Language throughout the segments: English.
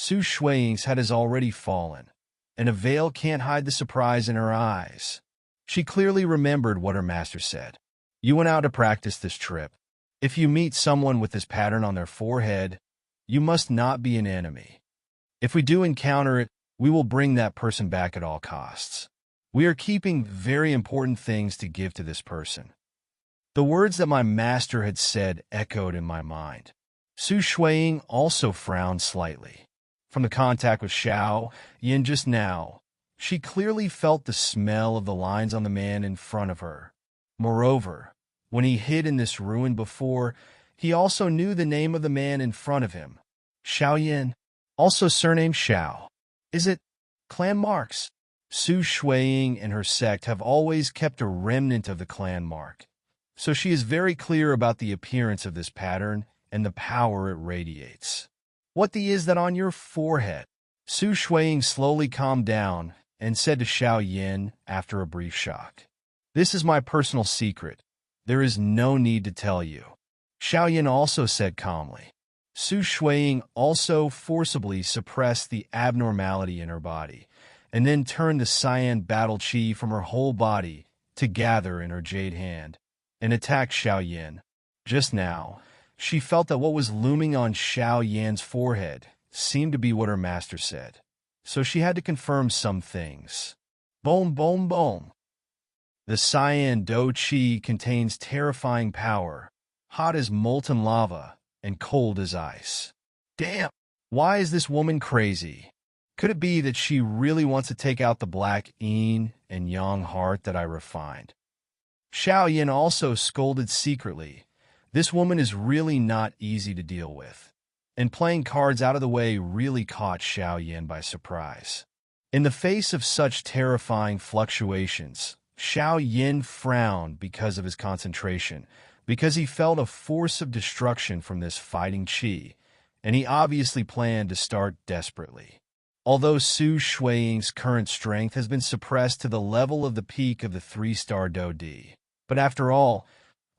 Su Shuiying's head has already fallen, and a veil can't hide the surprise in her eyes. She clearly remembered what her master said. You went out to practice this trip. If you meet someone with this pattern on their forehead, you must not be an enemy. If we do encounter it, we will bring that person back at all costs. We are keeping very important things to give to this person. The words that my master had said echoed in my mind. Su Shuiying also frowned slightly. From the contact with Xiao Yin just now, she clearly felt the smell of the lines on the man in front of her. Moreover, when he hid in this ruin before, he also knew the name of the man in front of him. Xiao Yin, also surnamed Xiao. Is it clan marks? Su Shuiying and her sect have always kept a remnant of the clan mark, so she is very clear about the appearance of this pattern and the power it radiates. What is that on your forehead? Su Shuiying slowly calmed down and said to Xiao Yin after a brief shock. This is my personal secret. There is no need to tell you. Xiao Yin also said calmly. Su Shuiying also forcibly suppressed the abnormality in her body, and then turned the cyan battle chi from her whole body to gather in her jade hand and attack Xiao Yin. Just now, she felt that what was looming on Xiao Yin's forehead seemed to be what her master said, so she had to confirm some things. Boom, boom, boom. The cyan do chi contains terrifying power, hot as molten lava and cold as ice. Damn! Why is this woman crazy? Could it be that she really wants to take out the black yin and yang heart that I refined? Xiao Yin also scolded secretly. This woman is really not easy to deal with, and playing cards out of the way really caught Xiao Yin by surprise. In the face of such terrifying fluctuations, Xiao Yin frowned because of his concentration, because he felt a force of destruction from this fighting chi, and he obviously planned to start desperately. Although Su Shuiying's current strength has been suppressed to the level of the peak of the 3-star Do Di, but after all,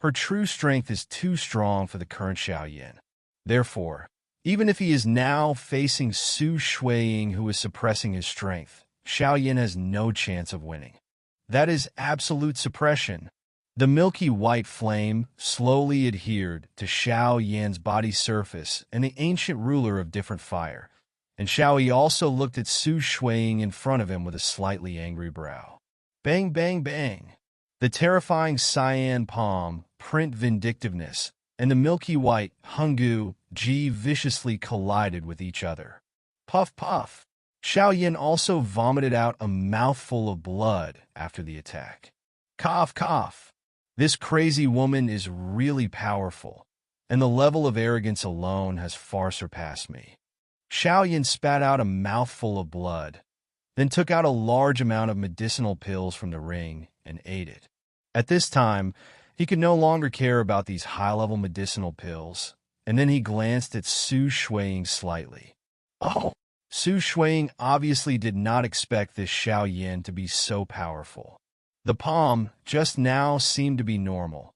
her true strength is too strong for the current Xiao Yin. Therefore, even if he is now facing Su Shuiying who is suppressing his strength, Xiao Yin has no chance of winning. That is absolute suppression. The milky white flame slowly adhered to Xiao Yin's body surface and the ancient ruler of different fire, and Xiao Yi also looked at Su Shuiying in front of him with a slightly angry brow. Bang, bang, bang. The terrifying cyan palm, print vindictiveness, and the milky white Hunggu Ji viciously collided with each other. Puff, puff. Xiao Yin also vomited out a mouthful of blood after the attack. Cough, cough. This crazy woman is really powerful, and the level of arrogance alone has far surpassed me. Xiao Yin spat out a mouthful of blood, then took out a large amount of medicinal pills from the ring and ate it. At this time, he could no longer care about these high-level medicinal pills, and then he glanced at Su Shuiying slightly. Oh! Su Shuiying obviously did not expect this Xiao Yin to be so powerful. The palm just now seemed to be normal,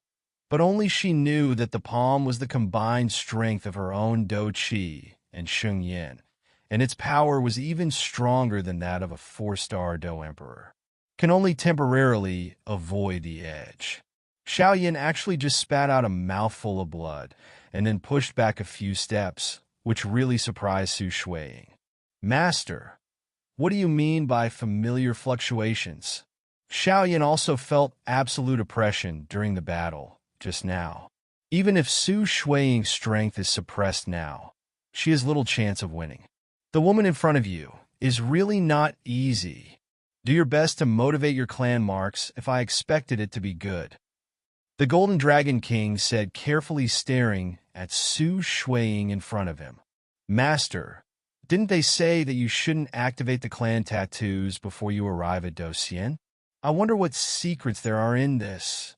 but only she knew that the palm was the combined strength of her own Do Chi and Sheng Yin, and its power was even stronger than that of a 4-star Do Emperor. Can only temporarily avoid the edge. Xiao Yin actually just spat out a mouthful of blood and then pushed back a few steps, which really surprised Su Shuiying. Master, what do you mean by familiar fluctuations? Xiao Yin also felt absolute oppression during the battle just now. Even if Su Shuiying's strength is suppressed now, she has little chance of winning. The woman in front of you is really not easy. Do your best to motivate your clan marks if I expected it to be good. The Golden Dragon King said, carefully staring at Su Shuiying in front of him. Master, didn't they say that you shouldn't activate the clan tattoos before you arrive at Do Xian? I wonder what secrets there are in this.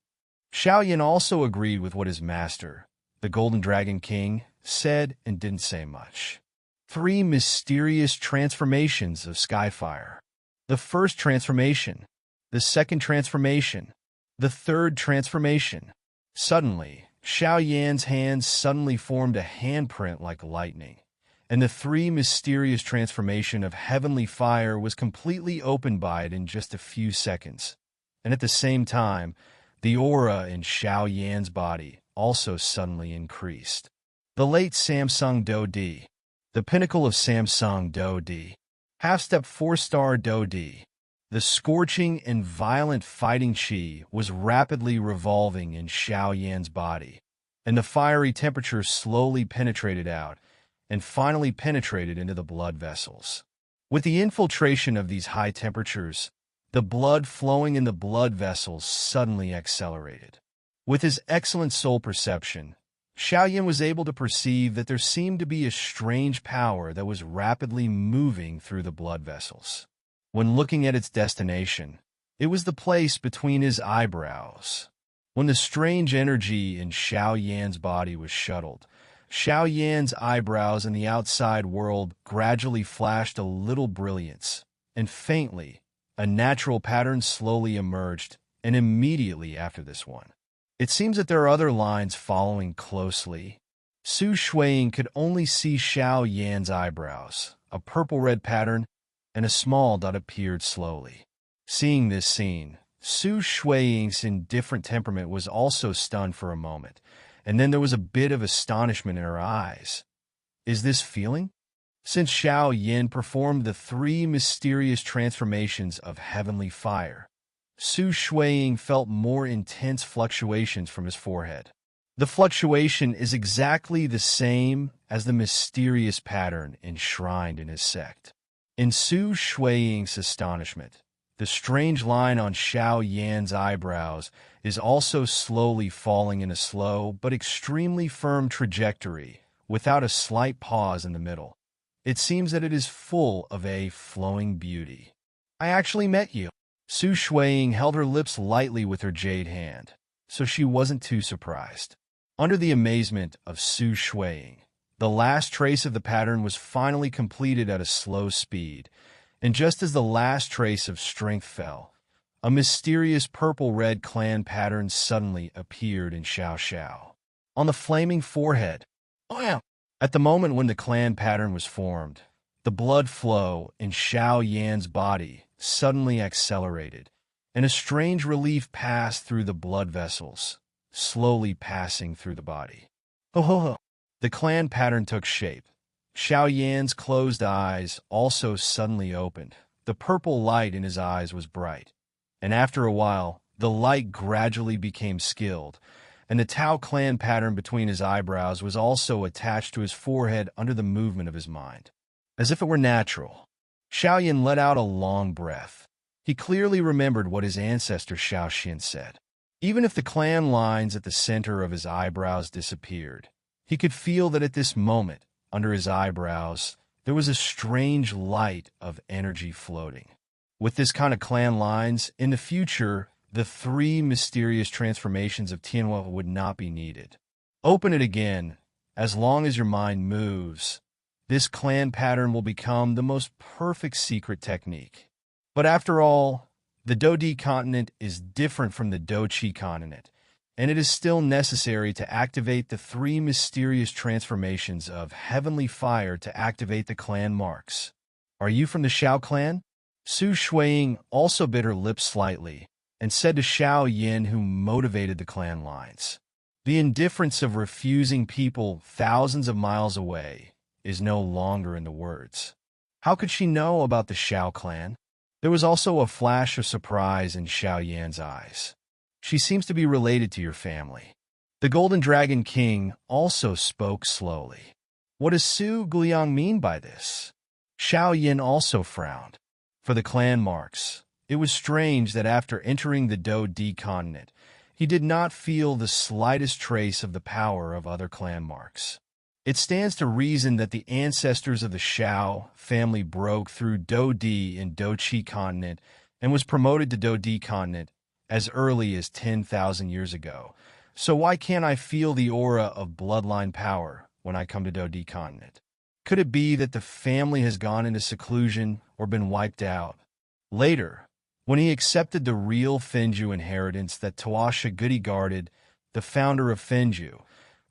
Xiao Yin also agreed with what his master, the Golden Dragon King, said and didn't say much. 3 mysterious transformations of Skyfire. The first transformation, the second transformation, the third transformation. Suddenly, Xiao Yan's hands suddenly formed a handprint like lightning, and the three mysterious transformation of heavenly fire was completely opened by it in just a few seconds. And at the same time, the aura in Xiao Yan's body also suddenly increased. The late Samsung Do Di, the pinnacle of Samsung Do Di, half-step 4-star Do Di. The scorching and violent fighting chi was rapidly revolving in Xiao Yan's body, and the fiery temperature slowly penetrated out and finally penetrated into the blood vessels. With the infiltration of these high temperatures, the blood flowing in the blood vessels suddenly accelerated. With his excellent soul perception, Xiao Yan was able to perceive that there seemed to be a strange power that was rapidly moving through the blood vessels. When looking at its destination, it was the place between his eyebrows. When the strange energy in Xiao Yan's body was shuttled, Xiao Yan's eyebrows in the outside world gradually flashed a little brilliance, and faintly, a natural pattern slowly emerged, and immediately after this one. It seems that there are other lines following closely. Su Shuiying could only see Xiao Yan's eyebrows, a purple-red pattern, and a small dot appeared slowly. Seeing this scene, Su Shuiying's indifferent temperament was also stunned for a moment, and then there was a bit of astonishment in her eyes. Is this feeling? Since Xiao Yan performed the three mysterious transformations of heavenly fire, Su Shuiying felt more intense fluctuations from his forehead. The fluctuation is exactly the same as the mysterious pattern enshrined in his sect. In Su Shuiying's astonishment, the strange line on Xiao Yan's eyebrows is also slowly falling in a slow but extremely firm trajectory, without a slight pause in the middle. It seems that it is full of a flowing beauty. I actually met you. Su Shuiying held her lips lightly with her jade hand, so she wasn't too surprised. Under the amazement of Su Shuiying, the last trace of the pattern was finally completed at a slow speed, and just as the last trace of strength fell, a mysterious purple-red clan pattern suddenly appeared in Xiao Xiao. On the flaming forehead, wow! At the moment when the clan pattern was formed, the blood flow in Xiao Yan's body suddenly accelerated, and a strange relief passed through the blood vessels, slowly passing through the body. Ho ho ho! The clan pattern took shape. Xiao Yan's closed eyes also suddenly opened. The purple light in his eyes was bright, and after a while, the light gradually became skilled, and the Tao clan pattern between his eyebrows was also attached to his forehead under the movement of his mind. As if it were natural, Xiao Yan let out a long breath. He clearly remembered what his ancestor Xiao Xin said. Even if the clan lines at the center of his eyebrows disappeared, he could feel that at this moment, under his eyebrows, there was a strange light of energy floating. With this kind of clan lines, in the future, the three mysterious transformations of Tianhua would not be needed. Open it again. As long as your mind moves, this clan pattern will become the most perfect secret technique. But after all, the Do-Di continent is different from the Do-Chi continent, and it is still necessary to activate the three mysterious transformations of heavenly fire to activate the clan marks. Are you from the Xiao clan? Su Shuiying also bit her lips slightly and said to Xiao Yan, who motivated the clan lines. The indifference of refusing people thousands of miles away is no longer in the words. How could she know about the Xiao clan? There was also a flash of surprise in Xiao Yan's eyes. She seems to be related to your family. The Golden Dragon King also spoke slowly. What does Su Guiliang mean by this? Xiao Yan also frowned. For the clan marks, it was strange that after entering the Do-Di continent, he did not feel the slightest trace of the power of other clan marks. It stands to reason that the ancestors of the Xiao family broke through Do-Di and Do-Chi continent and was promoted to Do-Di continent as early as 10,000 years ago. So why can't I feel the aura of bloodline power when I come to Do-Di continent? Could it be that the family has gone into seclusion or been wiped out? Later, when he accepted the real Fenju inheritance that Tuasha Goody guarded, the founder of Fenju,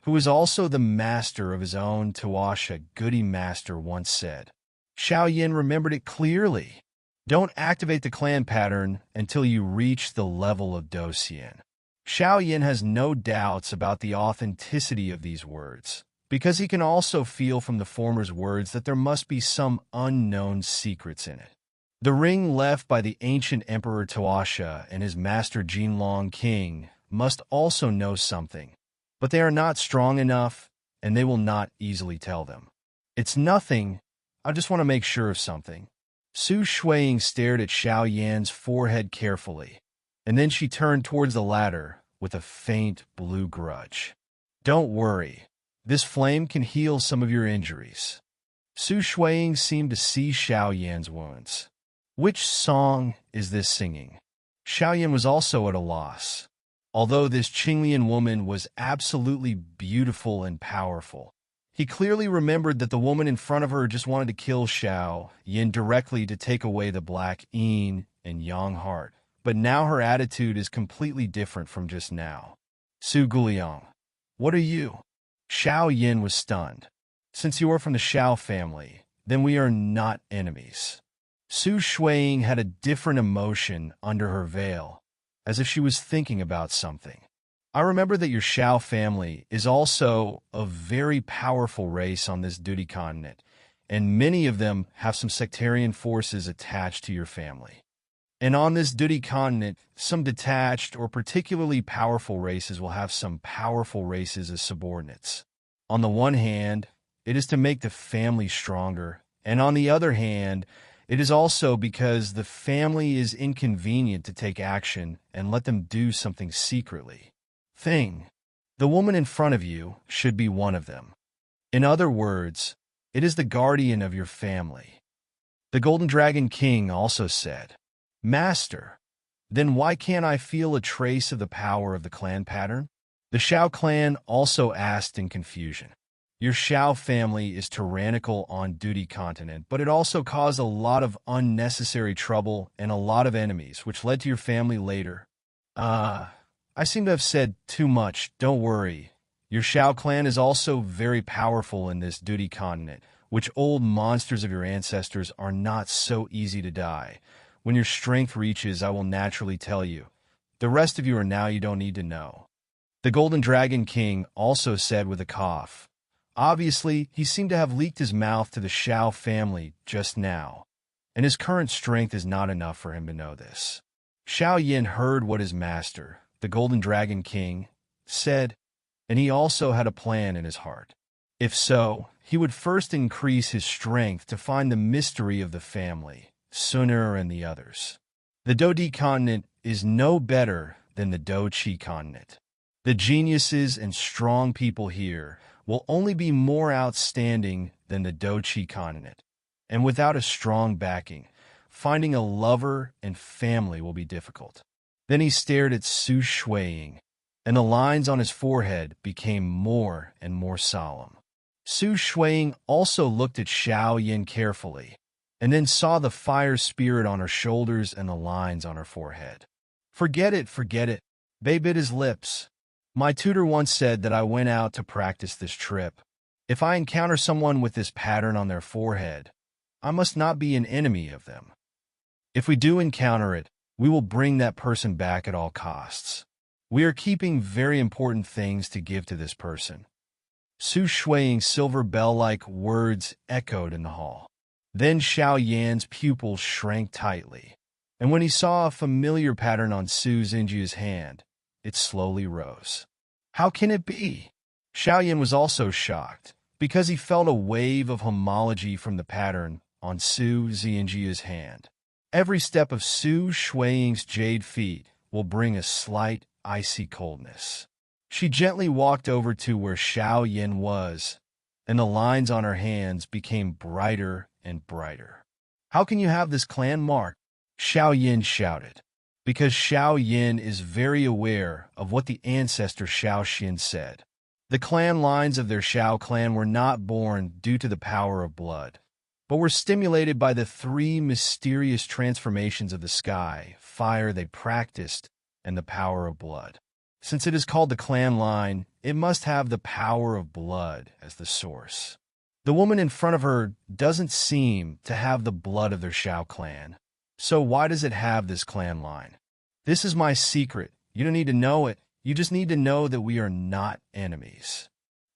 who is also the master of his own Tuasha Goody Master, once said. Xiao Yin remembered it clearly. Don't activate the clan pattern until you reach the level of Docian. Xiao Yin has no doubts about the authenticity of these words, because he can also feel from the former's words that there must be some unknown secrets in it. The ring left by the ancient Emperor Tuasha and his master Jinlong King must also know something, but they are not strong enough, and they will not easily tell them. It's nothing, I just want to make sure of something. Su Shuiying stared at Xiao Yan's forehead carefully, and then she turned towards the latter with a faint blue grudge. Don't worry, this flame can heal some of your injuries. Su Shuiying seemed to see Xiao Yan's wounds. Which song is this singing? Xiao Yan was also at a loss. Although this Qinglian woman was absolutely beautiful and powerful, he clearly remembered that the woman in front of her just wanted to kill Xiao Yan directly to take away the black yin and yang heart. But now her attitude is completely different from just now. Su Guliang, what are you? Xiao Yan was stunned. Since you are from the Xiao family, then we are not enemies. Su Shuiying had a different emotion under her veil, as if she was thinking about something. I remember that your Xiao family is also a very powerful race on this duty continent, and many of them have some sectarian forces attached to your family. And on this duty continent, some detached or particularly powerful races will have some powerful races as subordinates. On the one hand, it is to make the family stronger, and on the other hand, it is also because the family is inconvenient to take action and let them do something secretly. The woman in front of you should be one of them. In other words, it is the guardian of your family. The Golden Dragon King also said, Master, then why can't I feel a trace of the power of the clan pattern? The Xiao clan also asked in confusion. Your Xiao family is tyrannical on duty continent, but it also caused a lot of unnecessary trouble and a lot of enemies, which led to your family later. I seem to have said too much, don't worry. Your Xiao clan is also very powerful in this duty continent, which old monsters of your ancestors are not so easy to die. When your strength reaches, I will naturally tell you. The rest of you are now you don't need to know. The Golden Dragon King also said with a cough. Obviously, he seemed to have leaked his mouth to the Xiao family just now, and his current strength is not enough for him to know this. Xiao Yin heard what his master, the Golden Dragon King, said, and he also had a plan in his heart. If so, he would first increase his strength to find the mystery of the family, Suner and the others. The Dodi continent is no better than the Doqi continent. The geniuses and strong people here will only be more outstanding than the Doqi continent, and without a strong backing, finding a lover and family will be difficult. Then he stared at Su Shuiying, and the lines on his forehead became more and more solemn. Su Shuiying also looked at Xiao Yin carefully, and then saw the fire spirit on her shoulders and the lines on her forehead. Forget it. Bei bit his lips. My tutor once said that I went out to practice this trip. If I encounter someone with this pattern on their forehead, I must not be an enemy of them. If we do encounter it, we will bring that person back at all costs. We are keeping very important things to give to this person. Su Shuiying's silver bell-like words echoed in the hall. Then Xiao Yan's pupils shrank tightly, and when he saw a familiar pattern on Su Xingjia's hand, it slowly rose. How can it be? Xiao Yan was also shocked, because he felt a wave of homology from the pattern on Su Xingjia's hand. Every step of Su Shuiying's jade feet will bring a slight, icy coldness. She gently walked over to where Xiao Yan was, and the lines on her hands became brighter and brighter. How can you have this clan mark? Xiao Yan shouted, because Xiao Yan is very aware of what the ancestor Xiao Xin said. The clan lines of their Xiao clan were not born due to the power of blood, but were stimulated by the three mysterious transformations of the sky, fire they practiced, and the power of blood. Since it is called the clan line, it must have the power of blood as the source. The woman in front of her doesn't seem to have the blood of their Shao clan. So why does it have this clan line? This is my secret. You don't need to know it. You just need to know that we are not enemies.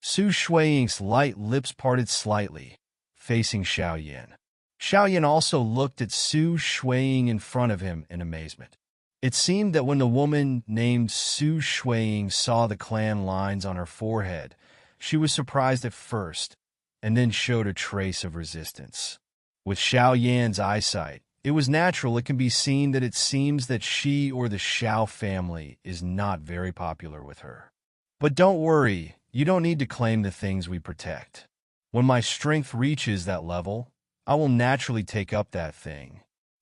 Su Shuiying's light lips parted slightly, facing Xiaoyan. Xiaoyan also looked at Su Shuiying in front of him in amazement. It seemed that when the woman named Su Shuiying saw the clan lines on her forehead, she was surprised at first, and then showed a trace of resistance. With Xiaoyan's eyesight, it was natural it can be seen that it seems that she or the Xiao family is not very popular with her. But don't worry, you don't need to claim the things we protect. When my strength reaches that level, I will naturally take up that thing.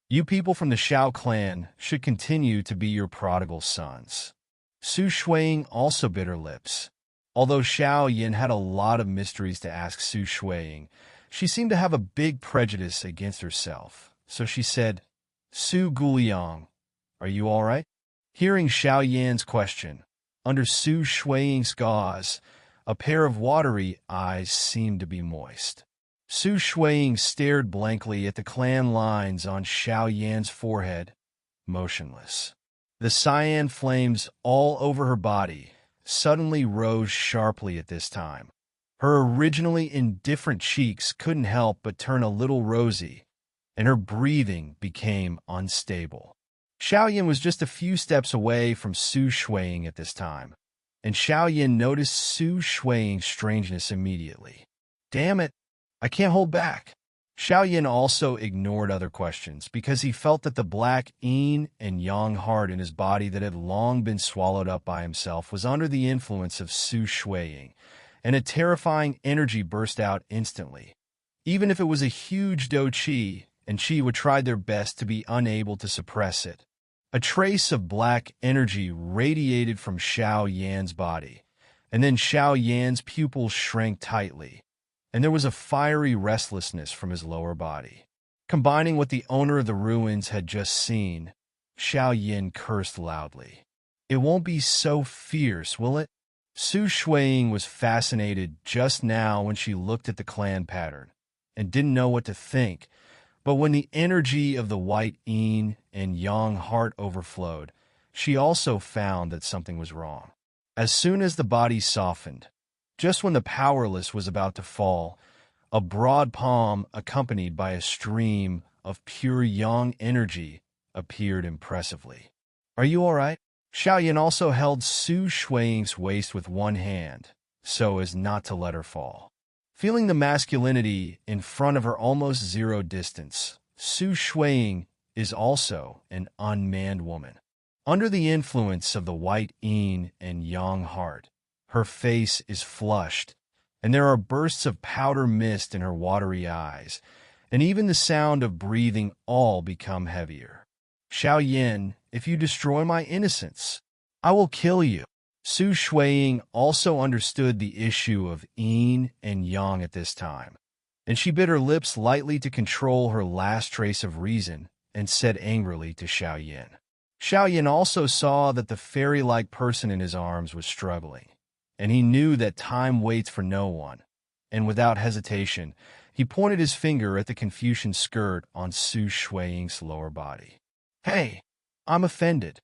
You people from the Xiao clan should continue to be your prodigal sons. Su Shuiying also bit her lips. Although Xiaoyan had a lot of mysteries to ask Su Shuiying, she seemed to have a big prejudice against herself. So she said, Su Guliang, are you all right? Hearing Xiaoyan's question, under Su Shuiying's gauze, a pair of watery eyes seemed to be moist. Su Shuiying stared blankly at the clan lines on Xiaoyan's forehead, motionless. The cyan flames all over her body suddenly rose sharply at this time. Her originally indifferent cheeks couldn't help but turn a little rosy, and her breathing became unstable. Xiaoyan was just a few steps away from Su Shuiying at this time, and Xiaoyan noticed Su Shuiying's strangeness immediately. Damn it, I can't hold back. Xiaoyan also ignored other questions because he felt that the black yin and yang heart in his body that had long been swallowed up by himself was under the influence of Su Shuiying, and a terrifying energy burst out instantly. Even if it was a huge dou qi, and Qi would try their best to be unable to suppress it. A trace of black energy radiated from Xiaoyan's body, and then Xiaoyan's pupils shrank tightly, and there was a fiery restlessness from his lower body. Combining what the owner of the ruins had just seen, Xiaoyan cursed loudly. It won't be so fierce, will it? Su Shuiying was fascinated just now when she looked at the clan pattern, and didn't know what to think, but when the energy of the white yin and yang heart overflowed, she also found that something was wrong. As soon as the body softened, just when the powerless was about to fall, a broad palm accompanied by a stream of pure yang energy appeared impressively. Are you all right? Xiaoyan also held Su Shuiying's waist with one hand, so as not to let her fall. Feeling the masculinity in front of her almost zero distance, Su Shuiying is also an unmanned woman. Under the influence of the white yin and yang heart, her face is flushed, and there are bursts of powder mist in her watery eyes, and even the sound of breathing all become heavier. Xiaoyan, if you destroy my innocence, I will kill you. Su Shuiying also understood the issue of yin and yang at this time, and she bit her lips lightly to control her last trace of reason and said angrily to Xiaoyan. Xiaoyan also saw that the fairy-like person in his arms was struggling, and he knew that time waits for no one, and without hesitation, he pointed his finger at the Confucian skirt on Su Shuiying's lower body. Hey, I'm offended.